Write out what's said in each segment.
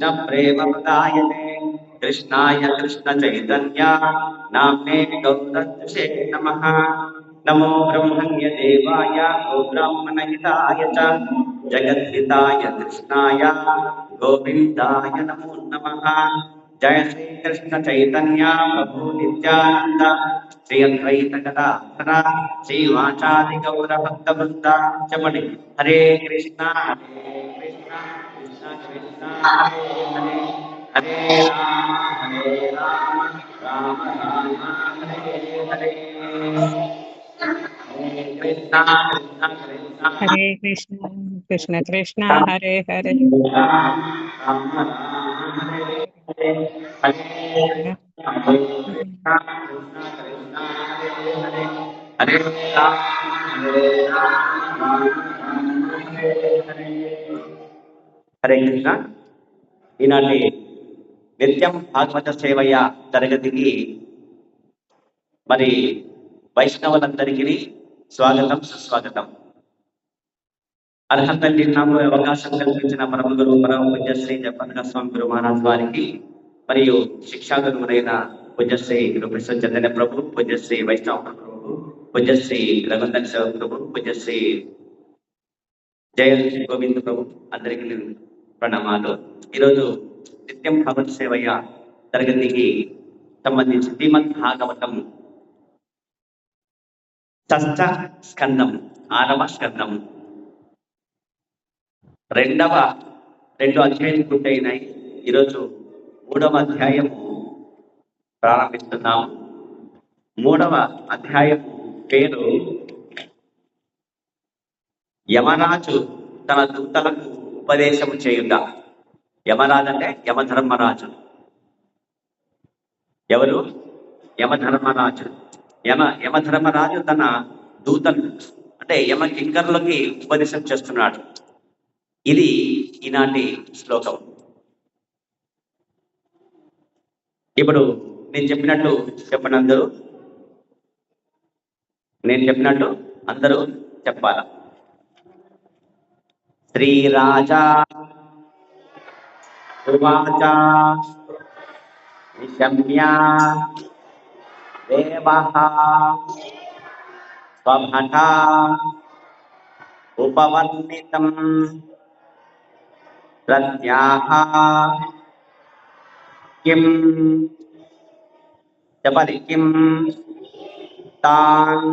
कृष्ण प्रेम प्रदायते कृष्णाय कृष्ण चैतन्य नाम्ने गौरद्विषे नमः। नमो ब्रह्मण्य देवाय गो ब्राह्मणहिताय च जगद्हिताय कृष्णाय गोविन्दाय नमो नमः। जय श्री कृष्ण चैतन्य प्रभु नित्यानंद श्री अद्वैत गदाधर श्रीवाचादि गौर भक्तवृंद चमणि हरे कृष्णा कृष्ण कृष्ण हरे हरे हरे राम राम राम हरे हरे। कृष्णा कृष्ण कृष्ण हरे कृष्ण कृष्ण कृष्ण हरे हरे राम राम हरे हरे हरे हरे कृष्णा कृष्ण कृष्ण हरे हरे हरे राम राम हरे हरे। హరే కృష్ణ. ఈనాటి నిత్యం భాగవత సేవయ తరగతికి మరి వైష్ణవులందరికీ స్వాగతం సుస్వాగతం. అర్హత నాకు అవకాశం కల్పించిన పరమ గురువు పరమ పూజ్యశ్రీ జపనక స్వామి గురు మహారాజ్ వారికి మరియు శిక్షా గురువులైన పూజ్యశ్రీ గురు ప్రసాద్ చైతన్య ప్రభు, పూజ్యశ్రీ వైష్ణవ ప్రభు, పూజ్యశ్రీ రఘునందన్ శివ ప్రభు, పూజ్యశ్రీ జయ గోవింద్ ప్రభు అందరికీ ప్రణామాలు. ఈరోజు నిత్యం భగవత్ సేవయ తరగతికి సంబంధించి శ్రీమద్ భాగవతం షష్ఠ స్కందం 6వ స్కందం రెండు అధ్యాయాలు పూర్తయినాయి. ఈరోజు 3వ అధ్యాయము ప్రారంభిస్తున్నాము. 3వ అధ్యాయం పేరు యమరాజు తన దూతలకు ఉపదేశం చేయుట. యమరాజు అంటే యమధర్మరాజు. ఎవరు? యమధర్మరాజు. యమధర్మరాజు తన దూతలు అంటే యమ కింకరులకి ఉపదేశం చేస్తున్నాడు. ఇది ఈనాటి శ్లోకం. ఇప్పుడు నేను చెప్పినట్టు అందరూ చెప్పాల. శ్రీరాజా ఉవాచ నిశమ్య దేవః స్వభటా ఉపవర్ణితం ప్రత్యాహ కిం చెప్పాలి. కిం తాన్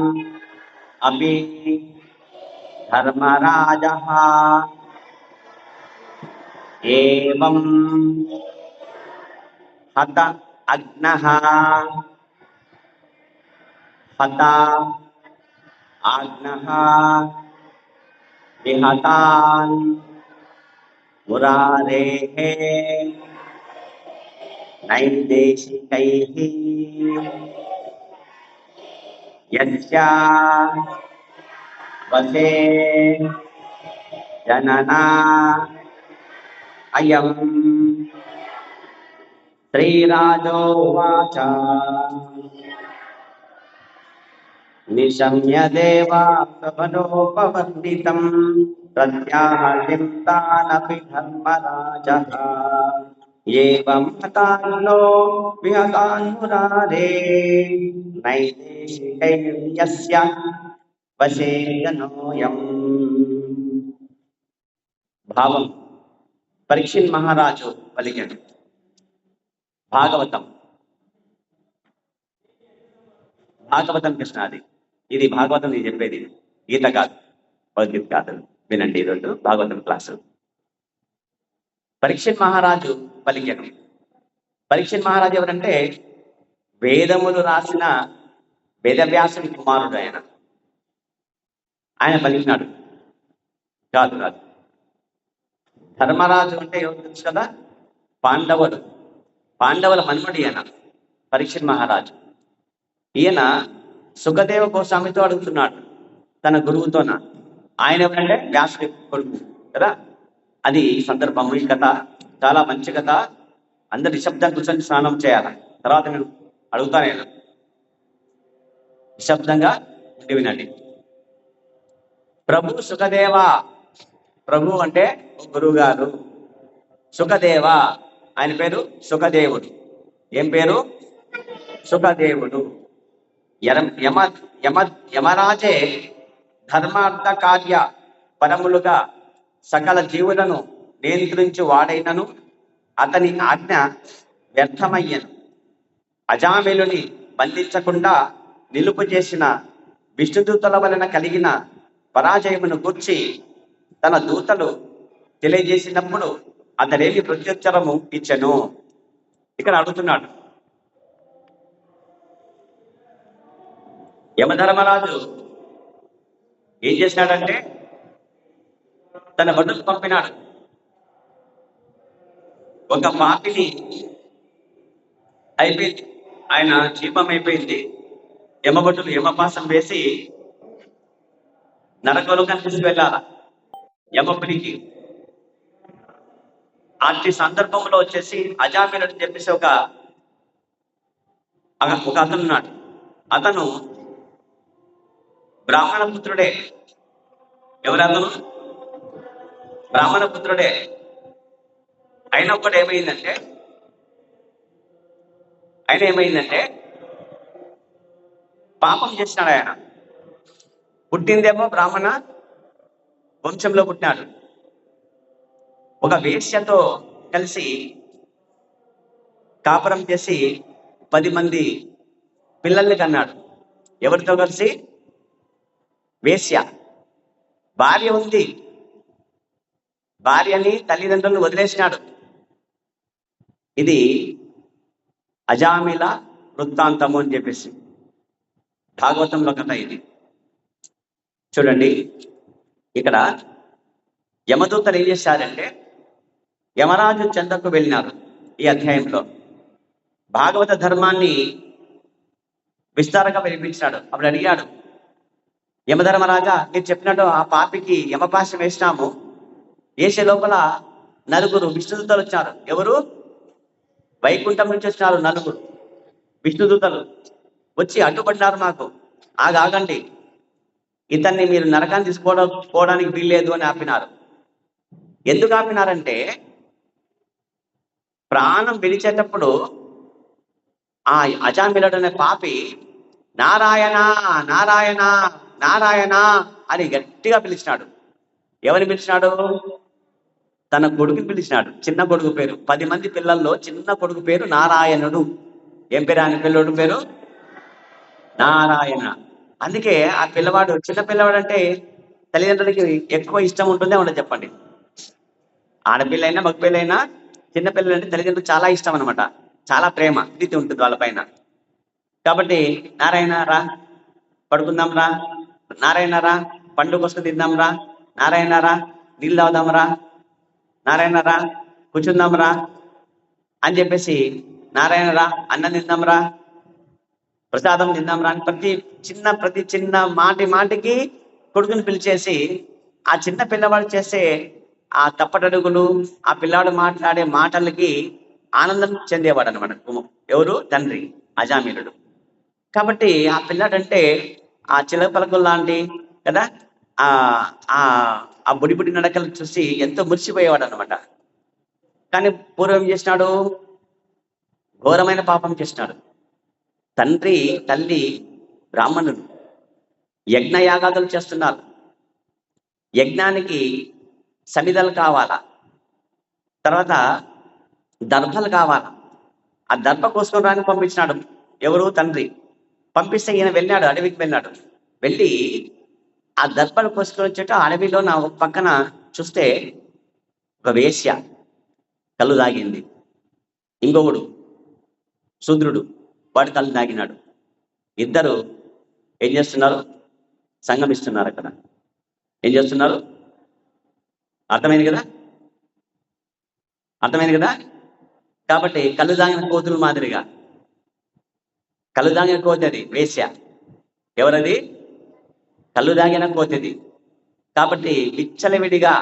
అపి ధర్మరాజః ఏవం హత అగ్నః విహతాన్ మురారేః నైదేశికైః యస్య వశే జననా అయం. శ్రీరాజోవాచ నిశమ్య దేవా సభనోపవర్ణితం ప్రత్యాహ్యం తానపి ధర్మరాజః ఏవం హతాన్లో విహతాన్మురారే నైదేశికైర్యస్య వశే జనోయం. భావం: పరీక్షిత్ మహారాజు పలికాడు. భాగవతం కృష్ణ అది. ఇది భాగవతం నేను చెప్పేది, గీత కాదు, భగవద్గీత కాదు. వినండి ఈరోజు భాగవతం క్లాసు. పరీక్షిత్ మహారాజు పలికాడు. పరీక్షిత్ మహారాజు ఎవరంటే వేదములు రాసిన వేదవ్యాసుని కుమారుడు. ఆయన పలికినాడు. కాదు. ధర్మరాజు అంటే ఎవరు తెలుసు కదా? పాండవుల మన్మడి ఆయన పరీక్షిత్ మహారాజు. ఈయన సుఖదేవ గోస్వామితో అడుగుతున్నాడు, తన గురువుతోన. ఆయన ఎవరంటే వ్యాసుడి కొడుకు కదా. అది సందర్భం. ఈ కథ చాలా మంచి కథ. అందరు నిశ్శబ్దం కూర్చొని స్నానం చేయాలి. తర్వాత నేను అడుగుతాను. నిశ్శబ్దంగా ఉండి వినండి. ప్రభు సుఖదేవ. ప్రభు అంటే గురువు గారు. సుఖదేవ. ఆయన పేరు సుఖదేవుడు. ఏం పేరు? సుఖదేవుడు. యమ యమ యమరాజే ధర్మార్థ కార్య పరములుగా సకల జీవులను నియంత్రించి వాడైనను అతని ఆజ్ఞ వ్యర్థమయ్యను. అజామిలుని బంధించకుండా నిలుపు చేసిన విష్ణుదూతల వలన కలిగిన పరాజయమును గూర్చి తన దూతలు తెలియజేసినప్పుడు అతడేమి ప్రత్యుత్తరము ఇచ్చెను? ఇక్కడ అడుగుతున్నాడు. యమధర్మరాజు ఏం చేసినాడంటే తన భటులు పంపినాడు. ఒక పాపిని అయిపోయింది, ఆయన జీవం అయిపోయింది. యమభటులు యమపాసం వేసి నరకలోకాన్ని తీసుకువెళ్ళాల యమపురికి. అట్టి సందర్భంలో వచ్చేసి అజామిలుడు అని చెప్పేసి ఒక అతను ఉన్నాడు. అతను బ్రాహ్మణ పుత్రుడే. ఎవరతను? బ్రాహ్మణ పుత్రుడే. అయినప్పుడు ఏమైందంటే పాపం చేసినాడు. ఆయన పుట్టిందేమో బ్రాహ్మణ వంశంలో పుట్టినాడు. ఒక వేశ్యతో కలిసి కాపురం చేసి 10 మంది పిల్లల్ని కన్నాడు. ఎవరితో కలిసి? వేశ్య. భార్య ఉంది, భార్యని తల్లిదండ్రులను వదిలేసినాడు. ఇది అజామిల వృత్తాంతము అని చెప్పేసి భాగవతంలో కథ ఇది. చూడండి, ఇక్కడ యమదూతలు ఏం చేశారంటే యమరాజు చెంతకు వెళ్ళినారు. ఈ అధ్యాయంలో భాగవత ధర్మాన్ని విస్తారంగా వినిపించినాడు. అప్పుడు అడిగాడు, యమధర్మరాజా, మీరు చెప్పినట్టు ఆ పాపికి యమపాశం వేసినాము. వేసే లోపల 9 విష్ణుదూతలు వచ్చారు. ఎవరు? వైకుంఠం నుంచి వచ్చినారు 9 విష్ణుదూతలు వచ్చి అడ్డుపడ్డారు. మాకు ఆగండి, ఇతన్ని మీరు నరకాన్ని పోవడానికి వీల్లేదు అని ఆపినారు. ఎందుకు ఆపినారంటే ప్రాణం విడిచేటప్పుడు ఆ అజామిలుడు అనే పాపి నారాయణ నారాయణ నారాయణ అని గట్టిగా పిలిచినాడు. ఎవరిని పిలిచినాడు? తన కొడుకుని పిలిచినాడు. చిన్న కొడుకు పేరు. 10 మంది పిల్లల్లో చిన్న కొడుకు పేరు నారాయణుడు. ఏం పేరు ఆయన పిల్లడు పేరు? నారాయణ. అందుకే ఆ పిల్లవాడు, చిన్న పిల్లవాడు అంటే తల్లిదండ్రులకి ఎక్కువ ఇష్టం ఉంటుందే ఉండదు చెప్పండి. ఆడపిల్లైనా మగపిల్లైనా చిన్న పిల్లలు అంటే తల్లిదండ్రులకు చాలా ఇష్టం అనమాట. చాలా ప్రేమ ప్రీతి ఉంటుంది వాళ్ళపైన. కాబట్టి నారాయణ రా పడుకుందాం రా, నారాయణ రా పండు కోసం తిందాం రా, నారాయణ రా నీళ్ళు తాగుదాం రా, నారాయణ రా కూర్చుందాం రా అని చెప్పేసి, నారాయణ రా అన్నం తిందాం రా, ప్రసాదం తిందాం రా అని ప్రతి చిన్న మాటికి కొడుకుని పిలిచేసి ఆ చిన్న పిల్లవాడు చేసే ఆ తప్పటడుగులు, ఆ పిల్లవాడు మాట్లాడే మాటలకి ఆనందం చెందేవాడు అనమాట. ఎవరు? తండ్రి అజామిలుడు. కాబట్టి ఆ పిల్లాడంటే ఆ చిలక పలకలు లాంటి కదా, ఆ బుడి నడకలు చూసి ఎంతో మురిసిపోయేవాడు అనమాట. కానీ పూర్వం ఏం చేసినాడు? ఘోరమైన పాపం చేసినాడు. తండ్రి తల్లి బ్రాహ్మణులు యజ్ఞయాగాదులు చేస్తున్నారు. యజ్ఞానికి సమిధలు కావాలా, తర్వాత దర్భలు కావాలా. ఆ దర్భ కోసుకొని రాని పంపించినాడు. ఎవరు? తండ్రి. పంపిస్తే ఈయన వెళ్ళాడు, అడవికి వెళ్ళాడు. వెళ్ళి ఆ దర్భలు కోసుకొని వచ్చేట అడవిలో నా పక్కన చూస్తే ఒక వేశ్య కళ్ళు తాగింది. ఇంకొకడు శూద్రుడు, వాడు కళ్ళు తాగినాడు. ఇద్దరు ఏం చేస్తున్నారు? సంగమిస్తున్నారు. అక్కడ ఏం చేస్తున్నారు? అర్థమైంది కదా? కాబట్టి కళ్ళు తాగిన కోతుల మాదిరిగా, కళ్ళు తాగిన కోతి అది వేశ్య. ఎవరది? కళ్ళు తాగిన కోతిది. కాబట్టి విచ్చలవిడిగా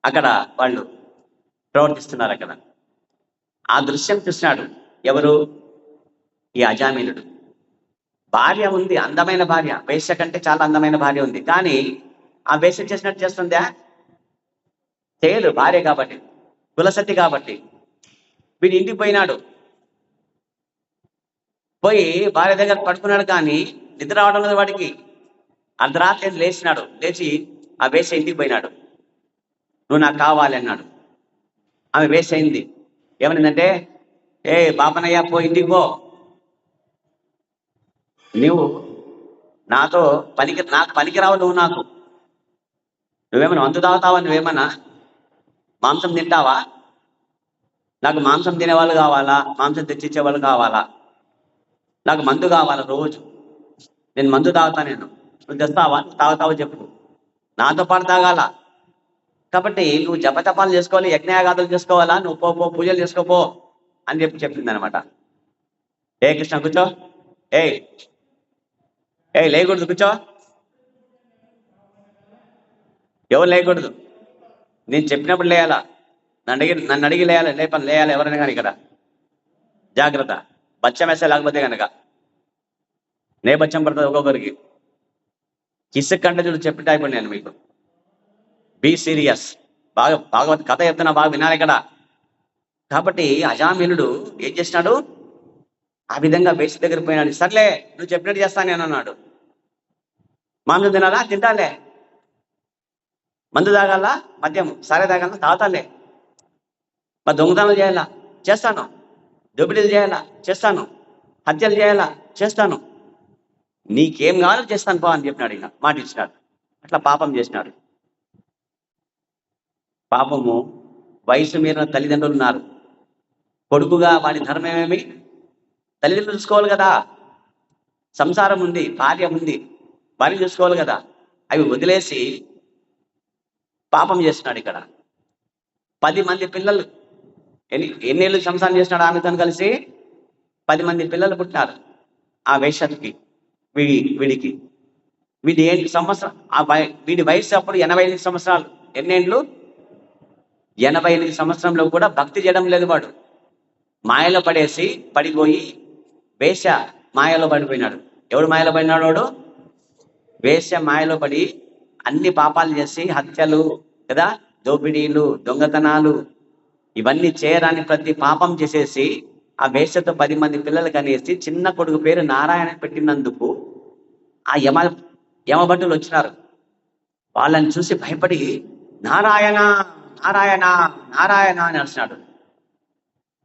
అక్కడ వాళ్ళు ప్రవర్తిస్తున్నారు. అక్కడ ఆ దృశ్యం చూసినాడు. ఎవరు? ఈ అజామిలుడు. భార్య ఉంది, అందమైన భార్య. వేశ్య కంటే చాలా అందమైన భార్య ఉంది. కానీ ఆ వేశ్య చేసినట్టు చేస్తుందా? చేయదు, భార్య కాబట్టి. కులసతి కాబట్టి వీడి ఇంటికి పోయినాడు. పోయి భార్య దగ్గర పడుకున్నాడు, కానీ నిద్ర రావడం లేదు వాడికి. అర్ధరాత్రి లేచినాడు. లేచి ఆ వేశ్య ఇంటికి పోయినాడు. నువ్వు నాకు కావాలి అన్నాడు. ఆమె వేశ్య అయింది. ఏమనిందంటే, ఏ బాపనయ్య, పో, ఇంటికి పో. నువ్వు నాకు పనికిరావు. నువ్వేమన్నా మందు తాగుతావా? నువ్వేమన్నా మాంసం తింటావా? నాకు మాంసం తినేవాళ్ళు కావాలా? మాంసం తెచ్చిచ్చే వాళ్ళు కావాలా? నాకు మందు కావాలా? రోజు నేను మందు తాగుతా. నువ్వు తెస్తావా? తాగుతావో చెప్పు. నాతో పాటు తాగాల. కాబట్టి నువ్వు జపతపాలు చేసుకోవాలి, యజ్ఞయాగాదులు చేసుకోవాలా? నువ్వు పో, పూజలు చేసుకోపో అని చెప్పింది అనమాట. ఏ కృష్ణ, కూర్చో. ఏ లేకూడదు, కూర్చో. ఎవరు లేకూడదు? నేను చెప్పినప్పుడు లేయాలా? నన్ను అడిగి లేయాలి. లేయాలి ఎవరైనా కానీ. ఇక్కడ జాగ్రత్త. బచ్చం వేస్తే లేకపోతే కనుక బచ్చం పడుతుంది ఒక్కొక్కరికి. కిస్సుకంటే చూడు చెప్పిట అయిపోయి నేను మీకు. Be serious. బాగా భాగవత్ కథ చెప్తున్నా, బాగా వినాలి ఇక్కడ. కాబట్టి అజామినుడు ఏం చేసినాడు? ఆ విధంగా వేసి దగ్గర పోయినాడు. సర్లే, నువ్వు చెప్పినట్టు చేస్తాను నేను అన్నాడు. మాంసం తినాలా? తింటాలే. మందు తాగాలా? మద్యం సరే తాగాలా? తాగుతాలే. మరి దొంగతనాలు చేయాలా? చేస్తాను. దోపిడీలు చేయాలా? చేస్తాను. హత్యలు చేయాలా? చేస్తాను. నీకేం కావాలో చేస్తాను పో అని చెప్పినాడు. ఇక మాట ఇచ్చినాడు. అట్లా పాపం చేసినాడు. పాపము వయసు మీరిన తల్లిదండ్రులు ఉన్నారు. కొడుకుగా వాడి ధర్మం ఏమి? తల్లిదండ్రులు చూసుకోవాలి కదా. సంసారం ఉంది, భార్య ఉంది, భార్య చూసుకోవాలి కదా. అవి వదిలేసి పాపం చేస్తున్నాడు. ఇక్కడ 10 మంది పిల్లలు, ఎన్నేళ్ళు సంసారం చేసినాడు ఆమెతో కలిసి? 10 మంది పిల్లలు పుట్టినారు ఆ వేశ్యకి, వీడికి. వీడి సంవత్సరం, వీడి వయసు అప్పుడు 88 సంవత్సరాలు. ఎన్నేళ్ళు? 88 సంవత్సరంలో కూడా భక్తి చేయడం లేదు వాడు. మాయలో పడిపోయి వేశ్య మాయలో పడిపోయినాడు. ఎవడు మాయలో పడినాడు? వాడు వేశ్య మాయలో పడి అన్ని పాపాలు చేసి, హత్యలు కదా, దోపిడీలు, దొంగతనాలు, ఇవన్నీ చేయరాని ప్రతి పాపం చేసేసి ఆ వేశ్యతో 10 మంది పిల్లలు కనేసి చిన్న కొడుకు పేరు నారాయణ పెట్టినందుకు ఆ యమభటులు వచ్చినారు. వాళ్ళని చూసి భయపడి నారాయణ నారాయణ నారాయణ అని అరిచినాడు.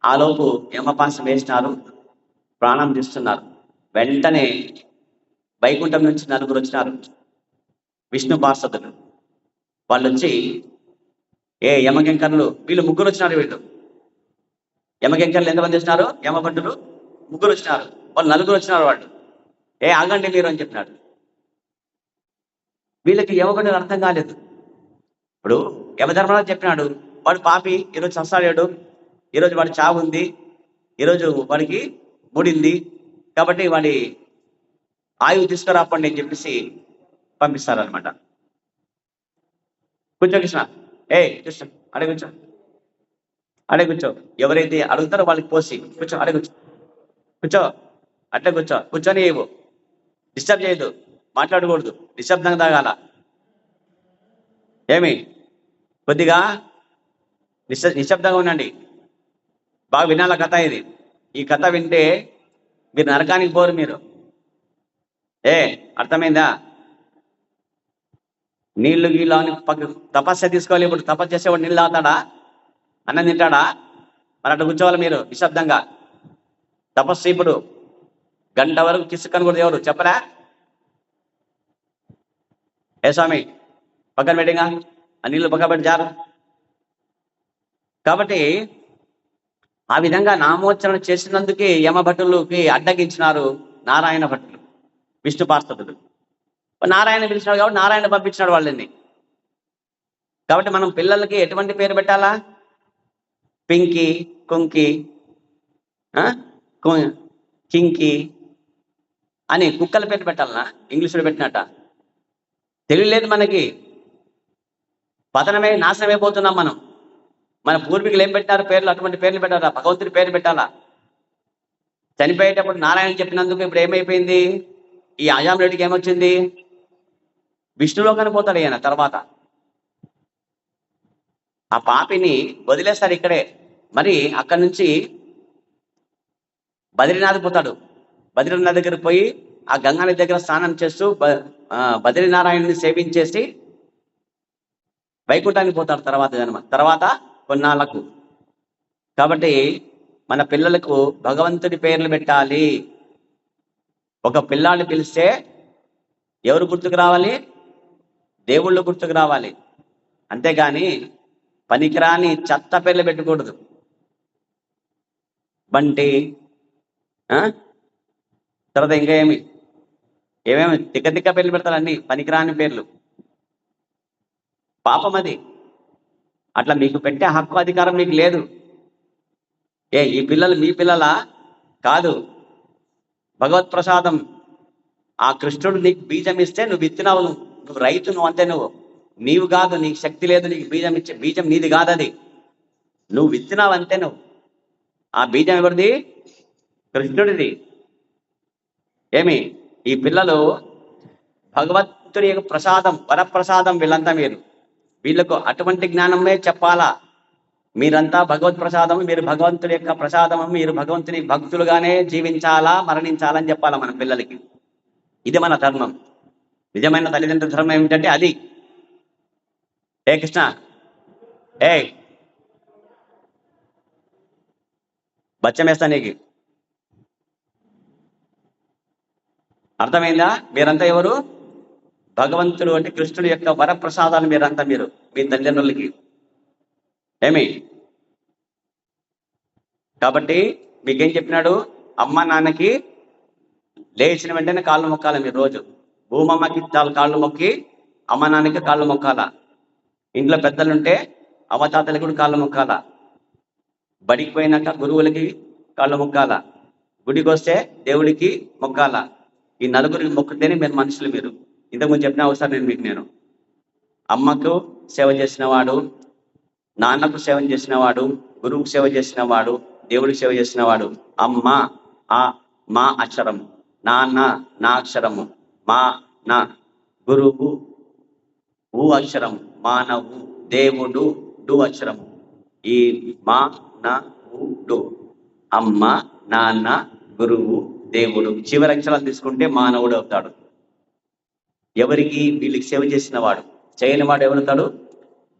ఆలోపు యమపాశం వేసినారు, ప్రాణం తీస్తున్నారు. వెంటనే వైకుంఠం నుంచి 4 వచ్చినారు, విష్ణు పార్షదులు. వాళ్ళు వచ్చి, యమకింకరులు, వీళ్ళు 3 వచ్చినారు. వీళ్ళు యమకింకరులు ఎంతమంది వచ్చినారు? యమభటులు 3 వచ్చినారు. వాళ్ళు 4 వచ్చినారు. వాళ్ళు ఆగండి మీరు అని చెప్పినాడు. వీళ్ళకి యమభటులు అర్థం కాలేదు. ఇప్పుడు యమధర్మరాజు చెప్పినాడు, వాడు పాపి, ఈరోజు చస్తాడాడు, ఈరోజు వాడి చావు ఉంది, ఈరోజు వాడికి ముడింది, కాబట్టి వాడి ఆయువు తీసుకురాపండి అని చెప్పేసి పంపిస్తారనమాట. కూర్చో కృష్ణ, కృష్ణ అడే కూర్చో. ఎవరైతే అడుగుతారో వాళ్ళకి పోసి కూర్చో, అడే కూర్చో, అట్లే కూర్చొని ఇవ్వు. డిస్టర్బ్ చేయదు, మాట్లాడకూడదు, నిశ్శబ్దంగా తాగాల. కొద్దిగా నిశ్శబ్దంగా ఉండండి. బాగా వినాల కథ ఇది. ఈ కథ వింటే మీరు నరకానికి పోరు. మీరు అర్థమైందా? నీళ్లు గీళ్ళు అని తపస్సు తీసుకోవాలి. ఇప్పుడు తపస్సు చేసేవాడు నీళ్ళు తాగుతాడా? అన్నం తింటాడా? మరి అట్లా కూర్చోవాలి మీరు నిశ్శబ్దంగా. తపస్సు ఇప్పుడు గంట వరకు కిసుకని కూడా ఎవరు చెప్పరా? స్వామి పక్కన పెట్టిగా ఆ నీళ్ళు పక్క పెట్టి జారు. కాబట్టి ఆ విధంగా నామోచ్చరణ చేసినందుకే యమభటులకి అడ్డగించినారు నారాయణ భట్టులు, విష్ణు పార్షదులు. నారాయణ పిలిచినాడు కాబట్టి నారాయణ పంపించినాడు వాళ్ళని. కాబట్టి మనం పిల్లలకి ఎటువంటి పేరు పెట్టాలా? పింకీ, కుంకి, కింకి అని కుక్కల పేరు పెట్టాలనా? ఇంగ్లీషులో పెట్టినట్ట. తెలియలేదు మనకి. నాశనం అయిపోతున్నాం మనం. మన పూర్వీకులు ఏం పెట్టారు పేర్లు? అటువంటి పేర్లు పెట్టారా? భగవంతుడి పేరు పెట్టాలా? చనిపోయేటప్పుడు నారాయణ చెప్పినందుకు ఇప్పుడు ఏమైపోయింది? ఈ అజామినుడికి ఏమొచ్చింది? విష్ణులోకానికి పోతాడు ఈయన తర్వాత. ఆ పాపిని వదిలేస్తాడు ఇక్కడే. మరి అక్కడి నుంచి బద్రీనాథ్ పోతాడు. బద్రీనాథ్ దగ్గర పోయి ఆ గంగానది దగ్గర స్నానం చేస్తూ బద్రీనారాయణని సేవించేసి వైకుంఠానికి పోతాడు తర్వాత కొన్నాళ్ళకు. కాబట్టి మన పిల్లలకు భగవంతుడి పేర్లు పెట్టాలి. ఒక పిల్లాడిని పిలిస్తే ఎవరు గుర్తుకు రావాలి? దేవుళ్ళు గుర్తుకు రావాలి. అంతేగాని పనికిరాని చెత్త పేర్లు పెట్టకూడదు. బంటి, తర్వాత ఇంకా ఏమేమి తిక్క పేర్లు పెడతారు, అన్ని పనికిరాని పేర్లు. పాపం అది. అట్లా మీకు పెట్టే హక్కు అధికారం మీకు లేదు. ఈ పిల్లలు మీ పిల్లలా? కాదు. భగవత్ ప్రసాదం. ఆ కృష్ణుడు నీకు బీజం ఇస్తే నువ్వు విత్తినావు. నువ్వు రైతు, నువ్వు అంతే. నీవు కాదు, నీకు శక్తి లేదు నీకు బీజం ఇచ్చే. బీజం నీది కాదది, నువ్వు విత్తినావు అంతే. నువ్వు ఆ బీజం ఎవరిది? కృష్ణుడిది. ఈ పిల్లలు భగవంతుడి యొక్క ప్రసాదం, వరప్రసాదం. వీళ్ళంతా వీళ్ళకు అటువంటి జ్ఞానమే చెప్పాలా. మీరంతా భగవత్ ప్రసాదం, మీరు భగవంతుడి యొక్క ప్రసాదము, మీరు భగవంతుని భక్తులుగానే జీవించాలా, మరణించాలని చెప్పాలా మన పిల్లలకి. ఇది మన ధర్మం. నిజమైన తల్లిదండ్రుల ధర్మం ఏమిటంటే అది. ఏ కృష్ణ, బచ్చమేస్తా నీకు. అర్థమైందా? మీరంతా ఎవరు? భగవంతుడు అంటే కృష్ణుడి యొక్క వరప్రసాదాలు మీరంతా. మీ తల్లిదండ్రులకి. కాబట్టి మీకేం చెప్పినాడు? అమ్మ నాన్నకి లేచిన వెంటనే కాళ్ళు మొక్కాల. మీరు రోజు భూమమ్మకి కాళ్ళు మొక్కి అమ్మ నాన్నకి కాళ్ళు మొక్కాల. ఇంట్లో పెద్దలుంటే అవతాతలకు కూడా కాళ్ళు మొక్కాల. బడికి పోయినాక గురువులకి కాళ్ళు మొక్కాల. గుడికి వస్తే దేవుడికి మొక్కాల. ఈ నలుగురికి మొక్కితేనే మీరు మనుషులు. మీరు ఇంతకుముందు చెప్పిన అవసరం నేను అమ్మకు సేవ చేసినవాడు, నాన్నకు సేవ చేసినవాడు, గురువుకు సేవ చేసినవాడు, దేవుడికి సేవ చేసినవాడు. అమ్మ మా అక్షరము, నాన్న నా అక్షరము, మా నా గురువు ఊ అక్షరము, మానవు దేవుడు డు అక్షరము. ఈ మా నా డు అమ్మ నాన్న గురువు దేవుడు చివరి అక్షరాలు తీసుకుంటే మానవుడు అవుతాడు. ఎవరికి? వీళ్ళకి సేవ చేసిన వాడు. చేయని వాడు ఎవరుతాడు?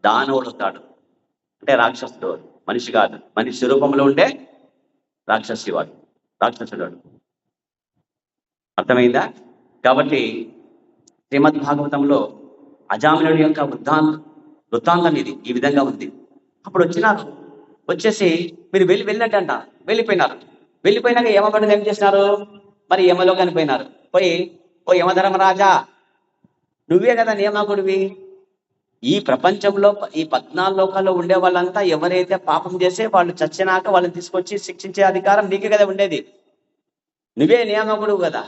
దానవుడు అవుతాడు. అంటే రాక్షసుడు, మనిషి కాదు. మనిషి రూపంలో ఉంటే రాక్షసుడు వాడు. అర్థమైందా? కాబట్టి శ్రీమద్ భాగవతంలో అజామినుడి యొక్క వృత్తాంతం ఇది ఈ విధంగా ఉంది. అప్పుడు వచ్చేసి మీరు వెళ్ళినట్టంట. వెళ్ళిపోయినాక యమపడిని ఏం చేసినారు? మరి యమలో కనిపోయినారు. పోయి, ఓ యమధర్మరాజా, నువ్వే కదా నియామకుడివి. ఈ ప్రపంచంలో ఈ 14 లోకాల్లో ఉండే వాళ్ళంతా ఎవరైతే పాపం చేసే వాళ్ళు చచ్చినాక వాళ్ళని తీసుకొచ్చి శిక్షించే అధికారం నీకే కదా ఉండేది. నువ్వే నియామకుడు కదా.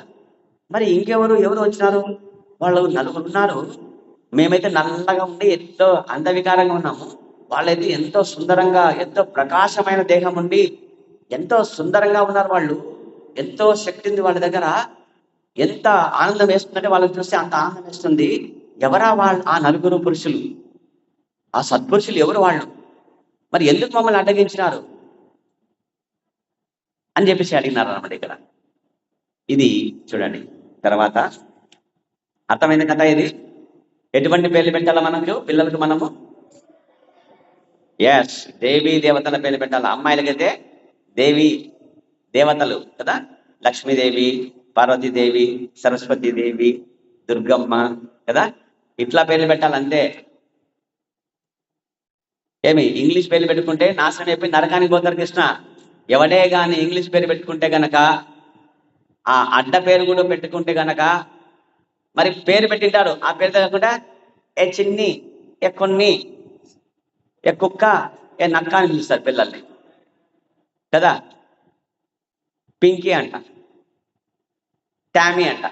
మరి ఎవరు వచ్చినారు? వాళ్ళు 4 ఉన్నారు. మేమైతే నల్లగా ఉండి ఎంతో అందవికారంగా ఉన్నాము. వాళ్ళైతే ఎంతో సుందరంగా, ఎంతో ప్రకాశమైన దేహం ఉండి ఎంతో సుందరంగా ఉన్నారు. వాళ్ళు ఎంతో శక్తి ఉంది వాళ్ళ దగ్గర. ఎంత ఆనందం వేస్తుందంటే వాళ్ళని చూస్తే అంత ఆనందం వేస్తుంది. ఎవరా వాళ్ళు? ఆ 4 పురుషులు, ఆ సత్పురుషులు ఎవరు వాళ్ళు? మరి ఎందుకు మమ్మల్ని అడ్డగించినారు అని చెప్పేసి అడిగినారు అన్నమాట. ఇక్కడ ఇది చూడండి. తర్వాత అర్థమైన కథ ఇది. ఎటువంటి పేర్లు పెట్టాలా మనకు పిల్లలకు? మనము దేవీ దేవతల పేర్లు పెట్టాలా. అమ్మాయిలకైతే దేవి దేవతలు కదా, లక్ష్మీదేవి, పార్వతీదేవి, సరస్వతీదేవి, దుర్గమ్మ కదా, ఇట్లా పేర్లు పెట్టాలంతే. ఇంగ్లీష్ పేర్లు పెట్టుకుంటే నాశనం అయిపోయి నరకానికి పోతారు కృష్ణ. ఎవడే గాని ఇంగ్లీష్ పేరు పెట్టుకుంటే గనక, ఆ అడ్డ పేరు కూడా పెట్టుకుంటే గనక, మరి పేరు పెట్టింటాడు. ఆ పేరు కాకుండా ఏ చిన్ని, ఏ కొన్ని, ఏ కుక్క, ఏ నక్క అని పిలుస్తారు పిల్లల్ని కదా. పింకీ అంట, టామీ అంట,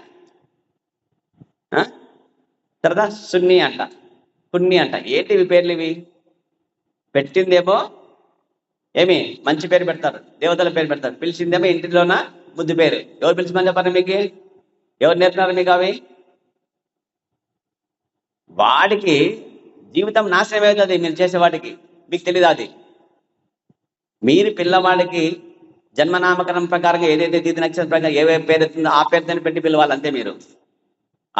తర్వాత సున్ని అంట, పున్ని అంట. ఏంటివి పేర్లు? ఇవి పెట్టిందేమో మంచి పేరు పెడతారు, దేవతల పేరు పెడతారు. పిలిచిందేమో ఇంటిలోన ముద్దు పేరు. ఎవరు పిలిచిమని చెప్పారు మీకు? ఎవరు నేర్పినారు మీకు అవి? వాడికి జీవితం నాశనం అవుతుంది మీరు చేసేవాడికి. మీకు తెలియదు అది. మీరు పిల్లవాడికి జన్మనామకరణం ప్రకారంగా ఏదైతే తిథి నక్షత్రం ప్రకారం ఏ పేరు ఎత్తుందో ఆ పేరుతో పెట్టి పిలవాలి అంతే. మీరు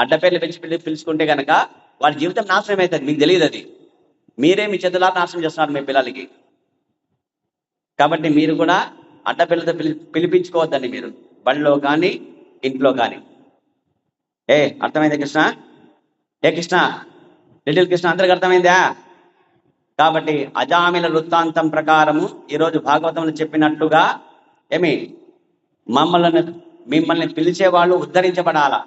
అడ్డ పేర్లు పిలుచుకుంటే కనుక వాడి జీవితం నాశనం అవుతుంది. మీకు తెలియదు అది. మీరే మీ చేతులా నాశనం చేస్తున్నారు మీ పిల్లలకి. కాబట్టి మీరు కూడా అడ్డ పిల్లలతో పిలిపించుకోవద్దండి మీరు, బడిలో కానీ ఇంట్లో కానీ. అర్థమైందా కృష్ణ? కృష్ణ, లిటిల్ కృష్ణ, అందరికి అర్థమైందా? కాబట్టి అజామిల వృత్తాంతం ప్రకారము ఈరోజు భాగవతంలో చెప్పినట్టుగా మిమ్మల్ని పిలిచేవాళ్ళు ఉద్ధరించబడాలా.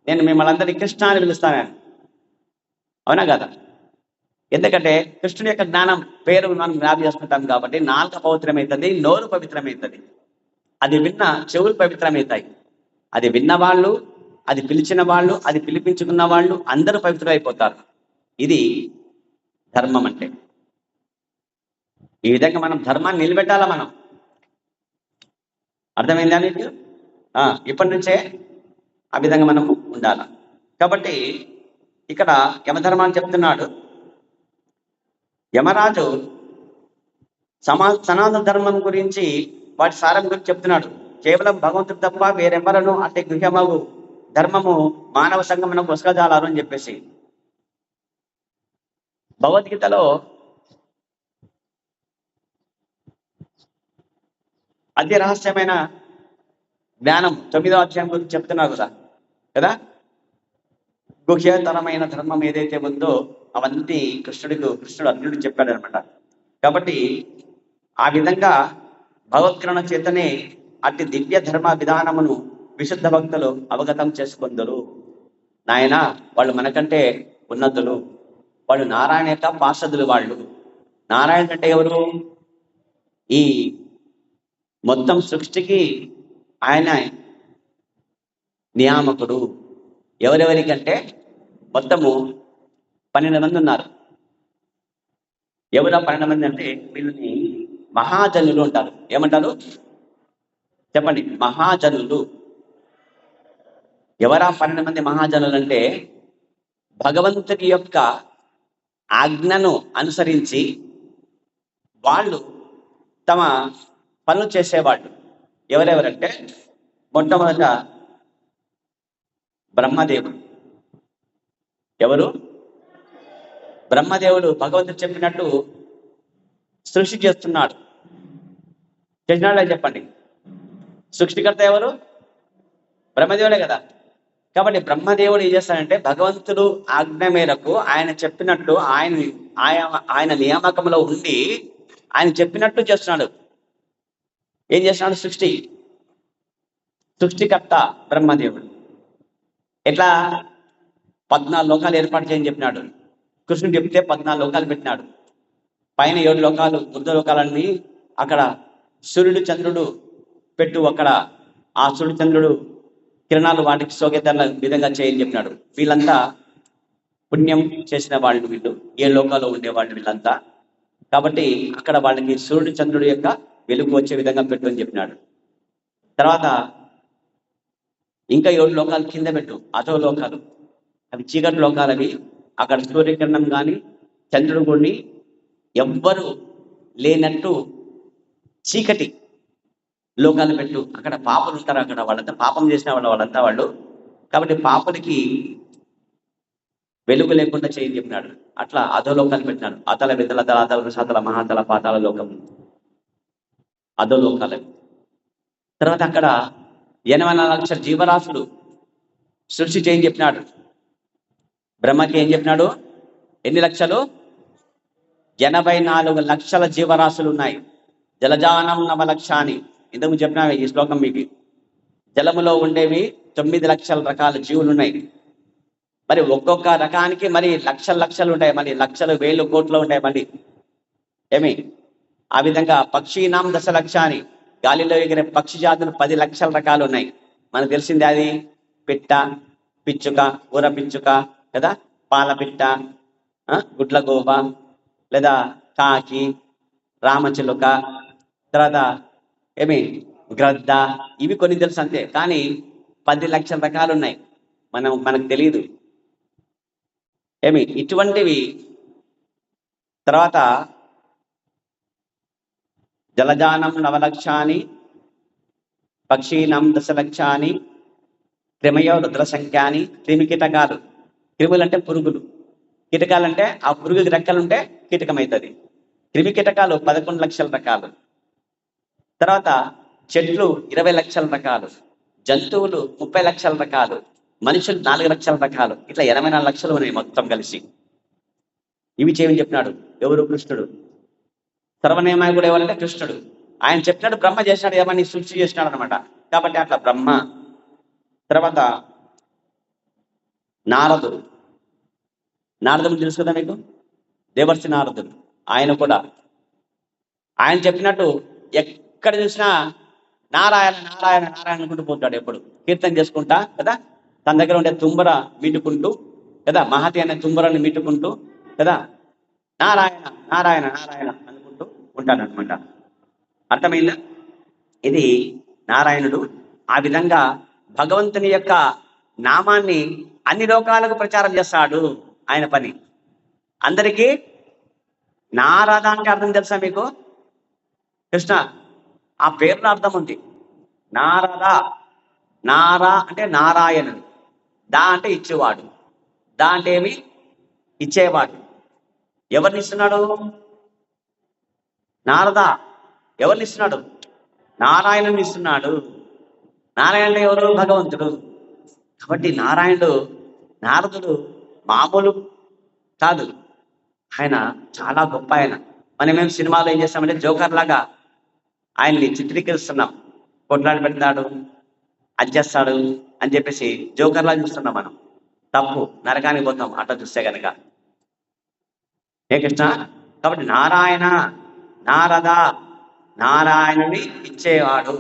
నేను మిమ్మల్ని అందరినీ కృష్ణ అని పిలుస్తాను, అవునా కదా? ఎందుకంటే కృష్ణుని యొక్క జ్ఞానం పేరు మనం వ్యాధి చేసుకుంటాం కాబట్టి నాలుక పవిత్రమవుతుంది, నోరు పవిత్రమవుతుంది. అది విన్న చెవులు పవిత్రమవుతాయి. అది విన్నవాళ్ళు, అది పిలిచిన వాళ్ళు, అది పిలిపించుకున్న వాళ్ళు అందరూ పవిత్రమైపోతారు. ఇది ధర్మం అంటే. ఈ విధంగా మనం ధర్మాన్ని నిలబెట్టాలా మనం. అర్థమైందా మీకు? ఇప్పటి నుంచే ఆ విధంగా మనం ఉండాలి. కాబట్టి ఇక్కడ యమధర్మాన్ని చెప్తున్నాడు. యమరాజు సనాతన ధర్మం గురించి, వాటి సారం గురించి చెప్తున్నాడు. కేవలం భగవంతుడు తప్ప వేరెవరను అంటే గృహమగు ధర్మము మానవ సంఘమునకు వసకజాలారు అని చెప్పేసి భగవద్గీతలో అతి రహస్యమైన జ్ఞానం 9వ అధ్యాయం గురించి చెప్తున్నారు కదా. గుహ్యతరమైన ధర్మం ఏదైతే ఉందో అవన్నీ కృష్ణుడు అర్జునుడికి చెప్పాడు అనమాట. కాబట్టి ఆ విధంగా భగవత్కరణ చేతనే అట్టి దివ్య ధర్మ విధానమును విశుద్ధ భక్తులు అవగతం చేసుకుందరు. నాయన, వాళ్ళు మనకంటే ఉన్నతులు, వాళ్ళు నారాయణ యొక్క పార్షదులు. వాళ్ళు నారాయణ అంటే ఎవరు? ఈ మొత్తం సృష్టికి ఆయన నియామకుడు. ఎవరెవరికంటే మొత్తము 12 మంది ఉన్నారు. ఎవరా 12 మంది అంటే వీళ్ళని మహాజనులు అంటారు. ఏమంటారు చెప్పండి? మహాజనులు. ఎవరా 12 మంది మహాజనులు అంటే భగవంతుడి యొక్క ఆజ్ఞను అనుసరించి వాళ్ళు తమ పనులు చేసేవాళ్ళు. ఎవరెవరంటే మొట్టమొదట బ్రహ్మదేవుడు. ఎవరు? బ్రహ్మదేవుడు భగవంతుడు చెప్పినట్టు సృష్టి చేస్తున్నాడు. చేసినాడే చెప్పండి. సృష్టికర్త ఎవరు? బ్రహ్మదేవుడే కదా. కాబట్టి బ్రహ్మదేవుడు ఏం చేస్తాడంటే భగవంతుడు ఆజ్ఞ మేరకు ఆయన చెప్పినట్టు ఆయన నియామకంలో ఉండి ఆయన చెప్పినట్టు చేస్తున్నాడు. ఏం చేస్తున్నాడు? సృష్టికర్త బ్రహ్మదేవుడు. ఎట్లా? 14 లోకాలు ఏర్పాటు చేయని చెప్పినాడు. కృష్ణుడు చెప్తే 14 లోకాలు పెట్టినాడు. పైన 7 లోకాలు లోకాలన్నీ అక్కడ సూర్యుడు చంద్రుడు పెట్టు. అక్కడ ఆ సూర్యుడు చంద్రుడు కిరణాలు వాటికి సోకేతన విధంగా చేయని చెప్పినాడు. వీళ్ళంతా పుణ్యం చేసిన వాళ్ళు, వీళ్ళు 7 లోకాల్లో ఉండేవాళ్ళు వీళ్ళంతా. కాబట్టి అక్కడ వాళ్ళకి సూర్యుడు చంద్రుడు యొక్క వెలుగు వచ్చే విధంగా పెట్టు అని చెప్పినాడు. తర్వాత ఇంకా 7 లోకాలు కింద పెట్టు, అధో లోకాలు. అవి చీకటి లోకాలు. అవి అక్కడ సూర్యకిరణం కానీ చంద్రుడు కొన్ని ఎవ్వరు లేనట్టు చీకటి లోకాలు పెట్టు. అక్కడ పాపలు ఉంటారు. అక్కడ వాళ్ళంతా పాపం చేసిన వాళ్ళంతా వాళ్ళు. కాబట్టి పాపలకి వెలుగు లేకుండా చేయని చెప్పినాడు. అట్లా అధోలోకాలు పెట్టినాడు. అతల వితల దళాతల రసాతల మహాతల పాతాల లోకం, అధోలోకాలు. తర్వాత అక్కడ 84 లక్షల జీవరాశులు సృష్టి చేయని చెప్పినాడు. బ్రహ్మకి ఏం చెప్పినాడు? ఎన్ని లక్షలు? 84 లక్షల జీవరాశులు ఉన్నాయి. జలజానం నవలక్షాని. ఇంతకు చెప్పినా ఈ శ్లోకం మీకు. జలములో ఉండేవి 9 లక్షల రకాల జీవులు ఉన్నాయి. మరి ఒక్కొక్క రకానికి మరి లక్షలు ఉంటాయి. మరి లక్షలు, వేలు, కోట్లు ఉంటాయి. మళ్ళీ ఆ విధంగా పక్షీనాం 10 లక్షాని. గాలిలో ఎగిరే పక్షి జాతులు 10 లక్షల రకాలు ఉన్నాయి. మనకు తెలిసింది అది పిట్ట, పిచ్చుక, ఊర పిచ్చుక కదా, పాల పిట్ట, గుడ్లగోబ, లేదా కాకి, రామచిలుక, తర్వాత గ్రద్ద. ఇవి కొన్ని తెలుసు అంతే. కానీ 10 లక్షల రకాలు ఉన్నాయి. మనకు తెలియదు ఇటువంటివి. తర్వాత జలజానం 9,00,000 పక్షీనాం 10,00,000 క్రిమయో రుద్రసంఖ్యాని. క్రిమి కీటకాలు, క్రిములు అంటే పురుగులు, కీటకాలు అంటే ఆ పురుగుకి రెక్కలుంటే కీటకం అవుతుంది. క్రిమి కీటకాలు 11 లక్షల రకాలు. తర్వాత చెట్లు 20 లక్షల రకాలు, జంతువులు 30 లక్షల రకాలు, మనుషులు 4 లక్షల రకాలు, ఇట్లా 84 లక్షలు ఉన్నాయి మొత్తం కలిసి. ఇవి చేయమని చెప్పినాడు ఎవరు? కృష్ణుడు. సర్వనియమాయ కూడా ఎవరంటే కృష్ణుడు. ఆయన చెప్పినాడు, బ్రహ్మ చేసినాడు, ఏమని సృష్టి చేసినాడు అనమాట. కాబట్టి అట్లా బ్రహ్మ. తర్వాత నారదుడు. నారదుడు తెలుసు కదా మీకు, దేవర్షి నారదుడు. ఆయన కూడా ఆయన చెప్పినట్టు ఎక్కడ చూసినా నారాయణ నారాయణ నారాయణ అనుకుంటూ పోతాడు. ఎప్పుడు కీర్తన చేసుకుంటా కదా, తన దగ్గర ఉండే తుంబర మీటుకుంటూ కదా, మహతి అనే తుంబరాన్ని మీటుకుంటూ కదా, నారాయణ నారాయణ నారాయణ అనుకుంటూ ఉంటాడు అనమాట. అర్థమైందా? ఇది నారాయణుడు. ఆ విధంగా భగవంతుని యొక్క నామాన్ని అన్ని లోకాలకు ప్రచారం చేస్తాడు. ఆయన పని అందరికీ. నారద అంటే అర్థం తెలుసా మీకు? కృష్ణ ఆ పేరులో అర్థం ఉంది. నారద, నారా అంటే నారాయణుడు, దా అంటే ఇచ్చేవాడు, దా అంటే ఏమి? ఇచ్చేవాడు. ఎవరిని ఇస్తున్నాడు? నారద ఎవరిని ఇస్తున్నాడు? నారాయణుని ఇస్తున్నాడు. నారాయణుడు ఎవరు? భగవంతుడు. కాబట్టి నారాయణుడు, నారదుడు మామూలు కాదు, ఆయన చాలా గొప్ప. ఆయన మనమేం సినిమాలో ఏం చేస్తామంటే జోకర్ లాగా ఆయన్ని చిత్రీకరిస్తున్నాం. కొట్లాడి పెడతాడు, అది చేస్తాడు అని చెప్పేసి జోకర్లా చూస్తున్నాం మనం. తప్పు, నరకానికి పోతాం అట్లా చూస్తే కనుక. ఏ కృష్ణ? కాబట్టి నారాయణ, నారద, నారాయణుని ఇచ్చేవాడు,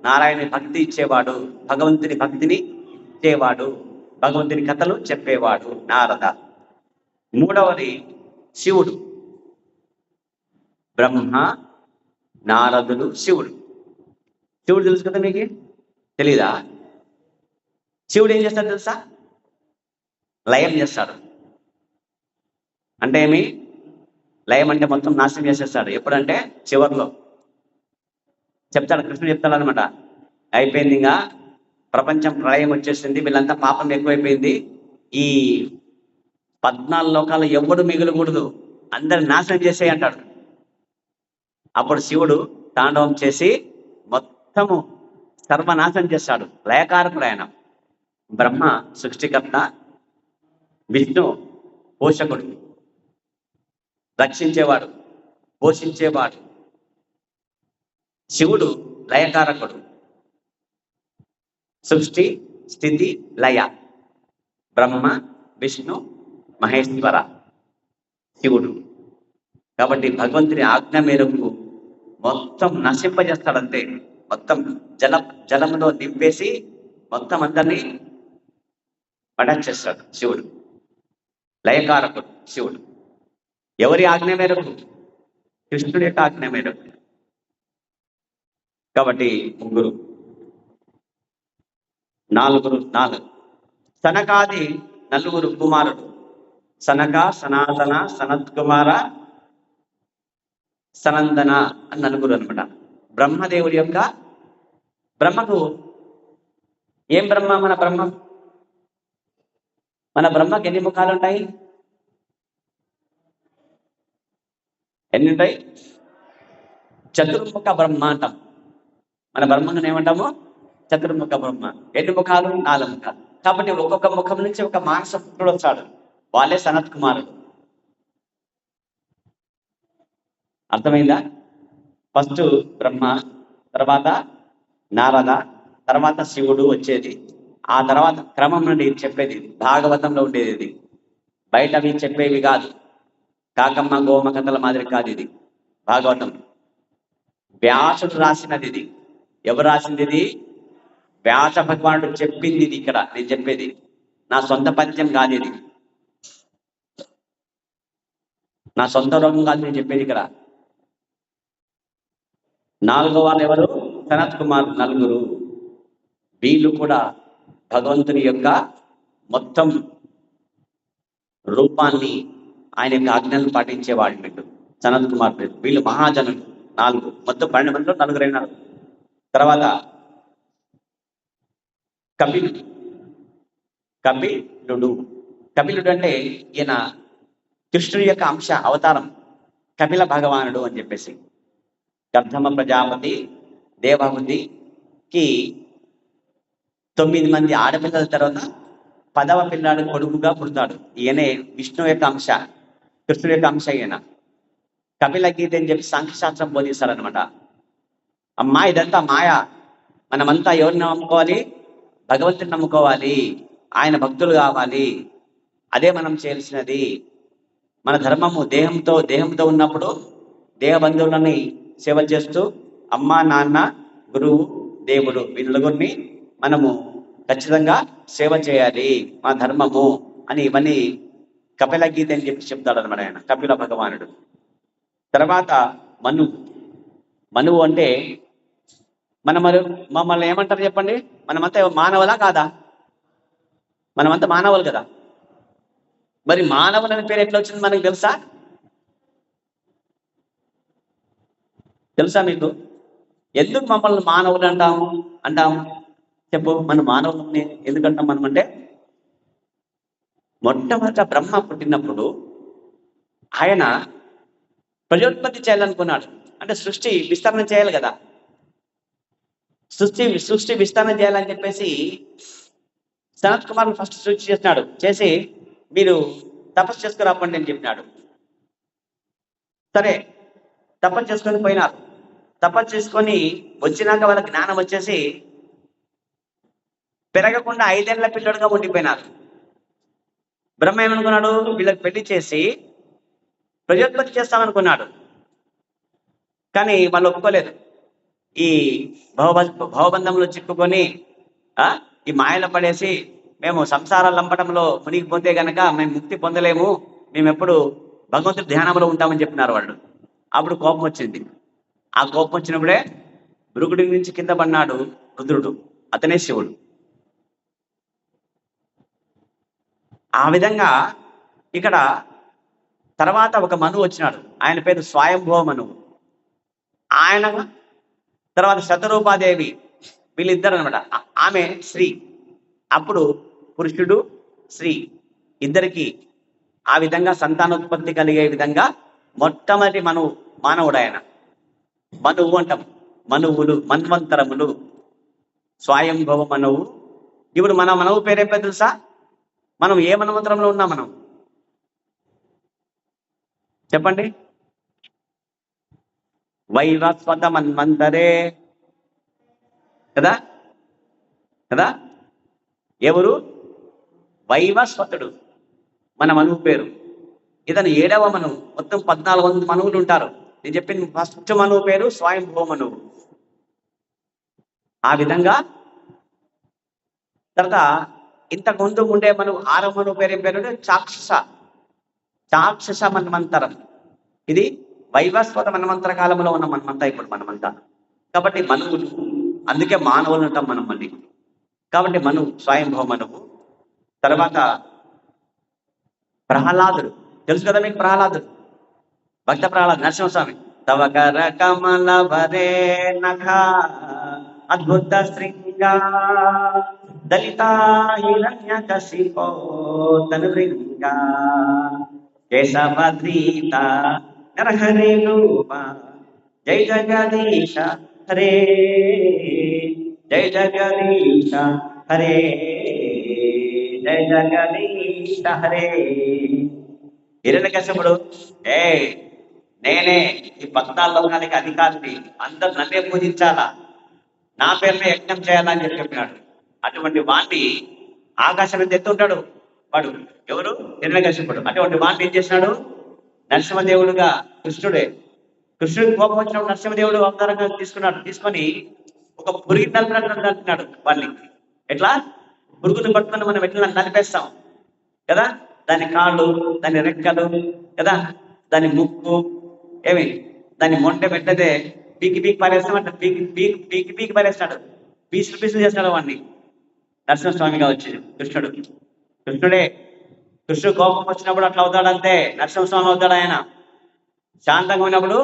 నారాయణ భక్తి ఇచ్చేవాడు, భగవంతుని భక్తిని ఇచ్చేవాడు, భగవంతుని కథలు చెప్పేవాడు నారద. మూడవది శివుడు. బ్రహ్మ, నారదుడు, శివుడు. శివుడు తెలుసు కదా మీకు? తెలీదా? శివుడు ఏం చేస్తాడు తెలుసా? లయం చేస్తాడు. అంటే ఏమి? లయం అంటే మొత్తం నాశనం చేసేస్తాడు. ఎప్పుడంటే చివరిలో చెప్తాడు, కృష్ణుడు చెప్తాడు అనమాట. అయిపోయింది, ఇంకా ప్రపంచం ప్రళయం వచ్చేసింది, వీళ్ళంతా పాపం ఎక్కువైపోయింది, ఈ 14 లోకాలు ఎవడు మిగలకూడదు, అందరు నాశనం చేసేయి అంటాడు. అప్పుడు శివుడు తాండవం చేసి మొత్తము సర్వనాశనం చేస్తాడు. లయకారకుడు ఆయన. బ్రహ్మ సృష్టికర్త, విష్ణు పోషకుడు, రక్షించేవాడు, పోషించేవాడు. శివుడు లయకారకుడు, సృష్టి స్థితి లయ. బ్రహ్మ, విష్ణు, మహేశ్వర, శివుడు. కాబట్టి భగవంతుని ఆజ్ఞ మేరకు మొత్తం నశింపజేస్తాడంతే. మొత్తం జలంలో నింపేసి మొత్తం అందరినీ పడచేస్తాడు శివుడు. లయకారకుడు శివుడు. ఎవరి ఆజ్ఞ మేరకు? కృష్ణుడి యొక్క ఆజ్ఞ మేరకు. కాబట్టి ముగ్గురు. నాలుగు సనకాది నలుగురు కుమారుడు. సనక, సనాతన, సనత్ కుమార, సనందన అని నలుగురు అనమాట. బ్రహ్మదేవుడి యొక్క, బ్రహ్మకు ఏం బ్రహ్మ? మన బ్రహ్మ, మన బ్రహ్మకు ఎన్ని ముఖాలు ఉంటాయి? ఎన్ని ఉంటాయి? చతుర్ముఖ బ్రహ్మ అంటాం. మన బ్రహ్మను ఏమంటాము? చతుర్ముఖ బ్రహ్మ. ఎన్ని ముఖాలు? 4 ముఖాలు. కాబట్టి ఒక్కొక్క ముఖం నుంచి ఒక మానస పుత్రుడు వస్తాడు, వాళ్ళే సనత్ కుమారుడు. అర్థమైందా? ఫస్ట్ బ్రహ్మ, తర్వాత నారద, తర్వాత శివుడు వచ్చేది. ఆ తర్వాత క్రమం నుండి చెప్పేది భాగవతంలో ఉండేది. ఇది బయటవి చెప్పేవి కాదు, కాకమ్మ గోమ కథల మాదిరి కాదు. ఇది భాగవతం. వ్యాసుడు రాసినది ఇది. ఎవరు రాసింది ఇది? వ్యాస భగవానుడు చెప్పింది ఇది. ఇక్కడ నేను చెప్పేది నా సొంత పద్యం కాదు, ఇది నా సొంత రోగం కాదు నేను చెప్పేది. ఇక్కడ 4వ వాళ్ళు ఎవరు? సనత్ కుమార్. నలుగురు. వీళ్ళు కూడా భగవంతుని యొక్క మొత్తం రూపాన్ని, ఆయన యొక్క ఆజ్ఞలను పాటించేవాళ్ళు. వీళ్ళు సనత్ కుమార్. వీళ్ళు మహాజనులు, 4 మొత్తం 12 మందిలో 4 అయినారు. తర్వాత కపిలుడు. కపిలుడు అంటే ఈయన కృష్ణుడి యొక్క అంశ అవతారం, కపిల భగవానుడు అని చెప్పేసి. గర్ధమ ప్రజాపతి దేవాహుతికి 9 మంది ఆడపిల్లల తర్వాత 10వ పిల్లాడు కొడుకుగా పుడతాడు. ఈయనే విష్ణు యొక్క అంశ, కృష్ణుడి యొక్క అంశ ఈయన. కపిల గీత అని చెప్పి సాంఖ్యశాస్త్రం బోధిస్తారనమాట. అమ్మా ఇదంతా మాయ, మనమంతా ఎవరిని నమ్ముకోవాలి? భగవంతుని నమ్ముకోవాలి, ఆయన భక్తులు కావాలి, అదే మనం చేయాల్సినది. మన ధర్మము దేహంతో ఉన్నప్పుడు దేహ బంధువులని సేవ చేస్తూ అమ్మ నాన్న గురువు దేవుడు వీళ్ళగురిని మనము ఖచ్చితంగా సేవ చేయాలి, మన ధర్మము అని ఇవన్నీ కపిల గీత అని చెప్పి చెప్తాడు అనమాట ఆయన, కపిల భగవానుడు. తర్వాత మనువు అంటే మమ్మల్ని ఏమంటారు చెప్పండి? మనమంతా మానవులా కాదా? మనమంతా మానవులు కదా. మరి మానవులు అనే పేరు ఎట్లా వచ్చింది మనకు తెలుసా మీకు? ఎందుకు మమ్మల్ని మానవులు అంటాము చెప్పు. మన మానవులని ఎందుకంటాం మనం అంటే, మొట్టమొదట బ్రహ్మ పుట్టినప్పుడు ఆయన ప్రజోత్పత్తి చేయాలనుకున్నాడు. అంటే సృష్టి విస్తరణ చేయాలి కదా. సృష్టి విస్తరణ చేయాలని చెప్పేసి సనత్ కుమార్ ఫస్ట్ సృష్టి చేసినాడు. చేసి మీరు తపస్సు చేసుకురాపండి అని చెప్పినాడు. సరే తపస్సు చేసుకొని పోయినారు. తపస్సు చేసుకొని వచ్చినాక వాళ్ళ జ్ఞానం వచ్చేసి పెరగకుండా 5 ఏళ్ల పిల్లడుగా ఉండిపోయినారు. బ్రహ్మ ఏమనుకున్నాడు? వీళ్ళకి పెళ్లి చేసి ప్రజోత్పత్తి చేస్తామనుకున్నాడు. కానీ వాళ్ళు ఒప్పుకోలేదు. ఈ భవబంధంలో చిక్కుకొని ఈ మాయలో పడేసి మేము సంసార లంపటంలో మునిగిపోతే గనక మేము ముక్తి పొందలేము, మేము ఎప్పుడు భగవంతుడి ధ్యానంలో ఉంటామని చెప్పినారు వాళ్ళు. అప్పుడు కోపం వచ్చింది. ఆ కోపం వచ్చినప్పుడే భృగుడి నుంచి కింద పడినాడు రుద్రుడు, అతనే శివుడు. ఆ విధంగా ఇక్కడ తర్వాత ఒక మనువు వచ్చినాడు, ఆయన పేరు స్వయంభవ మనువు. ఆయన తర్వాత శతరూపాదేవి, వీళ్ళిద్దరు అనమాట. ఆమె స్త్రీ. అప్పుడు పురుషుడు స్త్రీ ఇద్దరికి ఆ విధంగా సంతానోత్పత్తి కలిగే విధంగా మొట్టమొదటి మానవుడు ఆయన. మనువు అంటాం, మనువులు, మన్వంతరములు, స్వయంభవ మనువు. ఇప్పుడు మన మనవు పేరే పేరు తెలుసా? మనం ఏ మన్వంతరంలో ఉన్నాం? మనం చెప్పండి. వైవస్వత మన్వంతరే కదా. ఎవరు? వైవస్వతుడు మన మనువు పేరు. ఇతను 7వ మనువు. మొత్తం 1400 మనువులు ఉంటారు. నేను చెప్పిన ఫస్ట్ మనువు పేరు స్వయంభవ మనువు. ఆ విధంగా తర్వాత ఇంతకు ముందు ఉండే మనువు 6వ మనువు పేరు ఏం పేరు? చాక్షుష మన్వంతరం. ఇది వైవస్వత మన్వంతర కాలంలో ఉన్న మనమంతా ఇప్పుడు మనమంతా. కాబట్టి మనువులు, అందుకే మానవులు అంటాం మనం మళ్ళీ. కాబట్టి మనువు స్వయంభవ మనువు. తర్వాత ప్రహ్లాదుడు తెలుసు కదా మీకు? ప్రహ్లాదుడు, భక్త ప్రహ్లాదు, నరసింహస్వామి. తవకర కమల వరే నఖ అద్భుత శృంగా దళిత హిరణ్య కశిపో తనువృంగా కేశవద్రీత నరహరే రూప జై జగదీశ హరే జై జగదీశ హరే జై జగదీశ హరే. హిరణ్యకశిపుడు, నేనే ఈ 14 లోకానికి అధికారిని, అందరు నన్నే పూజించాలా, నా పేరునే యజ్ఞం చేయాలని చెప్పినాడు. అటువంటి వాణ్ణి ఆకాశం మీద ఎత్తుంటాడు వాడు. ఎవరు? హిరణ్యకశిపుడు. అటువంటి వాణ్ణి ఏం చేసినాడు? నరసింహదేవుడుగా కృష్ణుడికి కోపం వచ్చినప్పుడు నరసింహదేవుడు అవతారంగా తీసుకొని ఒక పురుగు నలిపినాడు వాడిని. ఎట్లా? పురుగుని పట్టుకొని మనం ఎట్లా నలిపేస్తాం కదా, దాని కాళ్ళు, దాని రెక్కలు కదా, దాని ముక్కు, దాని మొంటె పెట్టదే పీకి పారేస్తామంట. పీకి పారేస్తాడు, పీసులు చేస్తాడు వాడిని. నరసింహస్వామిగా వచ్చి కృష్ణుడు కోపం వచ్చినప్పుడు అట్లా అవుతాడంతే. నరసింహస్వామి అవుతాడు ఆయన. శాంతంగా ఉన్నప్పుడు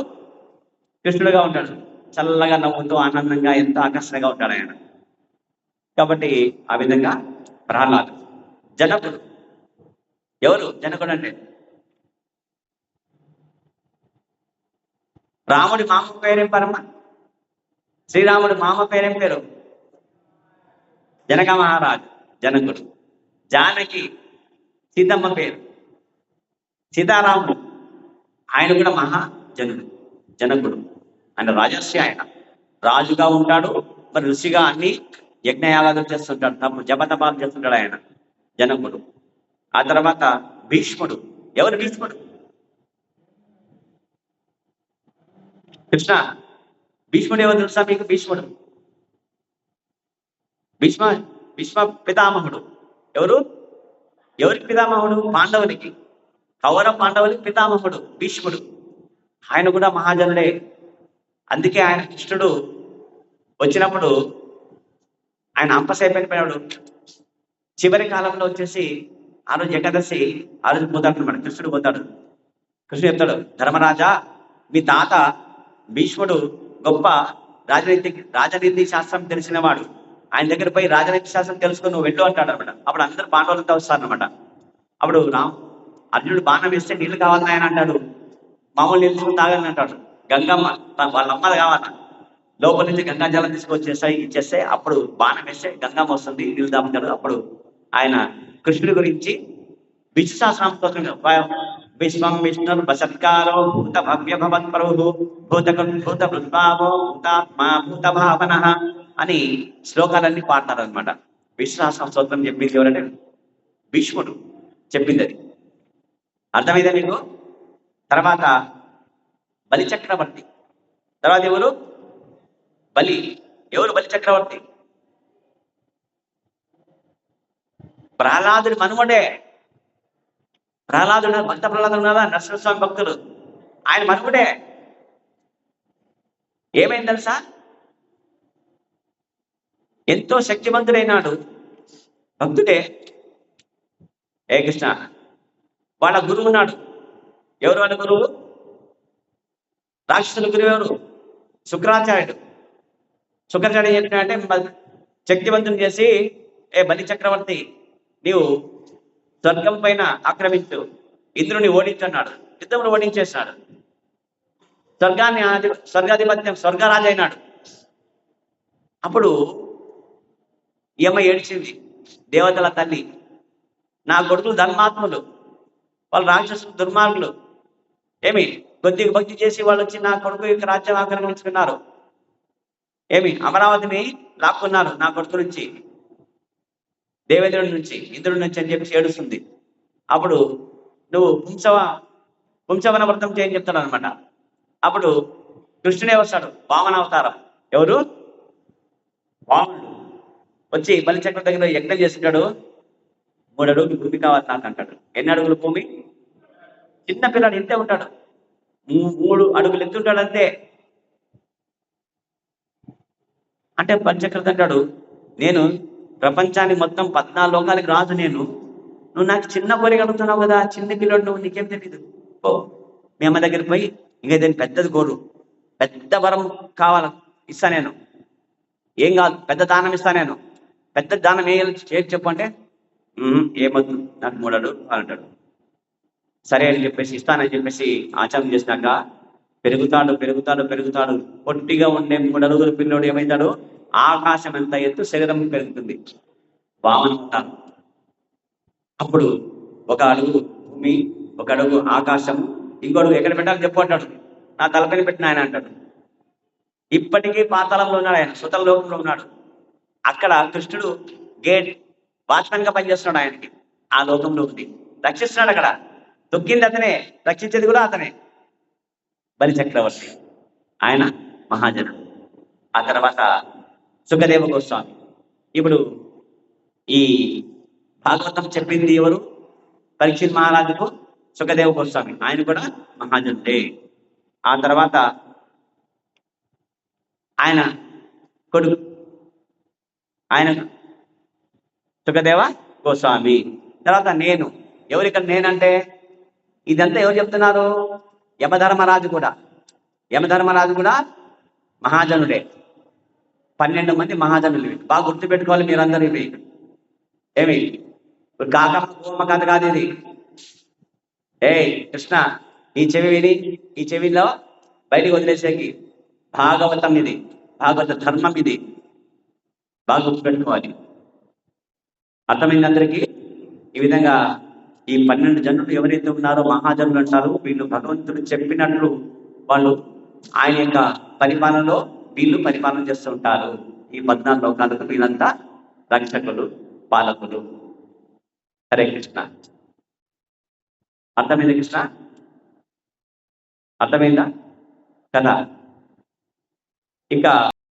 కృష్ణుడుగా ఉంటాడు, చల్లగా నవ్వుతూ ఆనందంగా ఎంతో ఆకర్షణగా ఉంటాడు ఆయన. కాబట్టి ఆ విధంగా ప్రహ్లాదు. జనకుడు ఎవరు? జనకుడు అంటే రాముడి మామ పేరేం పరమ? శ్రీరాముడి మామ పేరేం పేరు? జనక మహారాజు, జనకుడు. జానకి సీతమ్మ పేరు. సీతారాముడు ఆయన కూడా మహాజనుడు, జనకుడు. ఆయన రాజర్షి, ఆయన రాజుగా ఉంటాడు, మరి ఋషిగా అన్ని యజ్ఞయాగాలు చేస్తుంటాడు, తప్పుడు జపతపాలు చేస్తుంటాడు ఆయన, జనకుడు. ఆ తర్వాత భీష్ముడు. ఎవరు భీష్ముడు? కృష్ణ. భీష్ముడు ఎవరు తెలుసా మీకు? భీష్ముడు భీష్మ భీష్మ పితామహుడు. ఎవరు? ఎవరికి పితామహుడు? పాండవులకి, కౌరవ పాండవులకి పితామహుడు భీష్ముడు. ఆయన కూడా మహాజనుడే. అందుకే ఆయన కృష్ణుడు వచ్చినప్పుడు ఆయన అంపసైపోయినాడు. చివరి కాలంలో వచ్చేసి ఆ రోజు ఏకాదశి, ఆ రోజు పోతాడు అనమాట. కృష్ణుడు పోతాడు. కృష్ణుడు చెప్తాడు, ధర్మరాజా, మీ తాత భీష్ముడు గొప్ప రాజనీతి శాస్త్రం తెలిసినవాడు. ఆయన దగ్గర పోయి రాజనీతి శాస్త్రం తెలుసుకుని నువ్వు వెళ్ళు అంటాడు అనమాట. అప్పుడు అందరు పాండవులతో వస్తారనమాట. అప్పుడు అర్జునుడు బాణం వేస్తే నీళ్లు కావాలని ఆయన అంటాడు. మామూలు నీళ్ళు తాగాలని అంటాడు. గంగమ్మ వాళ్ళ అమ్మది కావాల, లోపల నుంచి గంగా జలం తీసుకొచ్చేస్తాయి, ఇచ్చేస్తే అప్పుడు బాణం వేస్తే గంగమ్మ వస్తుంది, నీళ్ళు తాగుతాడు. అప్పుడు ఆయన కృష్ణుడి గురించి విష్ణు సహస్రనామం, విశ్వం విష్ణు సత్కారో భూత భవ్య భవత్ ప్రభు భూత భూత భృద్భావో భూతాత్మా భూత భావన అని శ్లోకాలన్నీ పాడతారనమాట. విష్ణు సహస్రనామ స్తోత్రం చెప్పింది ఎవరంటే భీష్ముడు చెప్పింది. అది అర్థమైందా మీకు? తర్వాత బలి చక్రవర్తి. తర్వాత ఎవరు? బలి. ఎవరు బలి చక్రవర్తి? ప్రహ్లాదుడి మనుమడే. ప్రహ్లాదుడు, భక్త ప్రహ్లాదుడు ఉన్నారా, నరసింహస్వామి భక్తుడు, ఆయన మనుమడే. ఏమైంది తెలుసా? ఎంతో శక్తివంతుడైనాడు, భక్తుడే. ఏ కృష్ణ. వాళ్ళ గురువు ఉన్నాడు. ఎవరు వాళ్ళ గురువు? రాక్షసుల గురువు ఎవరు? శుక్రాచార్యుడు. శుక్రాచార్యుడు చెప్పినంటే శక్తివంతుని చేసి, ఏ బలి చక్రవర్తి, నీవు స్వర్గం పైన ఆక్రమించు, ఇంద్రుని ఓడించన్నాడు. యుద్ధంలో ఓడించేసినాడు. స్వర్గాధిపత్యం, స్వర్గరాజు అయినాడు. అప్పుడు ఈమె ఏడ్చింది, దేవతల తల్లి, నా కొడుకులు ధర్మాత్ములు, వాళ్ళు రాక్షసులు, దుర్మార్గులు. ఏమి కొద్దిగా భక్తి చేసి వాళ్ళు వచ్చి నా కొడుకు యొక్క రాజ్యం ఆక్రమించుకున్నారు. ఏమి అమరావతిని లాక్కున్నారు నా కొడుకు నుంచి, దేవేంద్రుడి నుంచి, ఇంద్రుడి నుంచి అని చెప్పి ఏడుస్తుంది. అప్పుడు నువ్వు పుంసవన వ్రతం చేయని చెప్తాడు అనమాట. అప్పుడు కృష్ణుడే వస్తాడు, వామన అవతారం. ఎవరు? వామనుడు వచ్చి బలిచక్రం దగ్గర యజ్ఞం చేస్తుంటాడు. 3 అడుగులు భూమి కావాలి నాకు అంటాడు. ఎన్ని అడుగులు భూమి? చిన్న పిల్లాడు ఇంతే ఉంటాడు, 3 అడుగులు ఎత్తుంటాడు అంతే. అంటే బలిచక్రవర్తి అంటాడు, నేను ప్రపంచానికి మొత్తం 14 లోకాలకి రాజు నేను, నువ్వు నాకు చిన్న కోరిక అడుగుతున్నావు కదా, చిన్న పిల్లడు నువ్వు, నీకేం తెలియదు. ఓ మీ అమ్మ దగ్గరికి పోయి ఇంకా దీన్ని పెద్దది కోరు, పెద్ద వరం కావాలి ఇస్తా నేను, ఏం కాదు పెద్ద దానం ఇస్తా నేను, పెద్ద దానం ఏది చెప్పు అంటే, ఏమొద్దు నాకు 3 అడుగులు అంటాడు. సరే అని చెప్పేసి ఇస్తానని చెప్పేసి ఆచరణ చేసినాక పెరుగుతాడు. పొట్టిగా ఉండే 3 అడుగుల పిల్లోడు ఏమవుతాడు? ఆకాశం ఎంత ఎత్తు శరీరం పెరుగుతుంది, వామనం ఉంటారు. అప్పుడు 1 అడుగు భూమి, 1 అడుగు ఆకాశం, ఇంకో అడుగు ఎక్కడ పెట్టాలని చెప్పు అంటాడు. నా తలపైన పెట్టిన ఆయన అంటాడు. ఇప్పటికీ పాతాళంలో ఉన్నాడు ఆయన, సుతల లోకంలో ఉన్నాడు. అక్కడ కృష్ణుడు గేట్ వాచ్మెన్ గా పనిచేస్తున్నాడు. ఆయనకి ఆ లోకంలో ఉంది, రక్షిస్తున్నాడు. అక్కడ దొక్కింది అతనే, రక్షించేది కూడా అతనే, బలి చక్రవర్తి. ఆయన మహాజనుడు. ఆ తర్వాత సుఖదేవ గోస్వామి. ఇప్పుడు ఈ భాగవతం చెప్పింది ఎవరు? పరీక్షిత్ మహారాజుకు సుఖదేవ గోస్వామి. ఆయన కూడా మహాజనుడే. ఆ తర్వాత ఆయన కొడుకు, ఆయన సుఖదేవ గోస్వామి. తర్వాత నేను. ఎవరు ఇక్కడ నేనంటే? ఇదంతా ఎవరు చెప్తున్నారు? యమధర్మరాజు కూడా. యమధర్మరాజు కూడా మహాజనుడే. 12 మంది మహాజనులు ఇవి. బాగా గుర్తుపెట్టుకోవాలి మీరందరూ ఇవి. ఏమి ఇప్పుడు కాకమ్మ గోమ కథ కాదు ఇది. కృష్ణ, ఈ చెవి విని ఈ చెవిలో బయటికి వదిలేసేకి భాగవతం ఇది, భాగవత ధర్మం ఇది. బాగా గుర్తుపెట్టుకోవాలి. అర్థమైంది అందరికీ? ఈ విధంగా ఈ 12 జనులు ఎవరైతే ఉన్నారో మహాజనులు అంటారు. వీళ్ళు భగవంతుడు చెప్పినట్లు వాళ్ళు ఆయన యొక్క పరిపాలనలో వీళ్ళు పరిపాలన చేస్తూ ఉంటారు. ఈ 14 లోకాలకు వీళ్ళంతా రక్షకులు, పాలకులు. హరే కృష్ణ. అర్థమైంది కృష్ణ? అర్థమైందా కదా? ఇంకా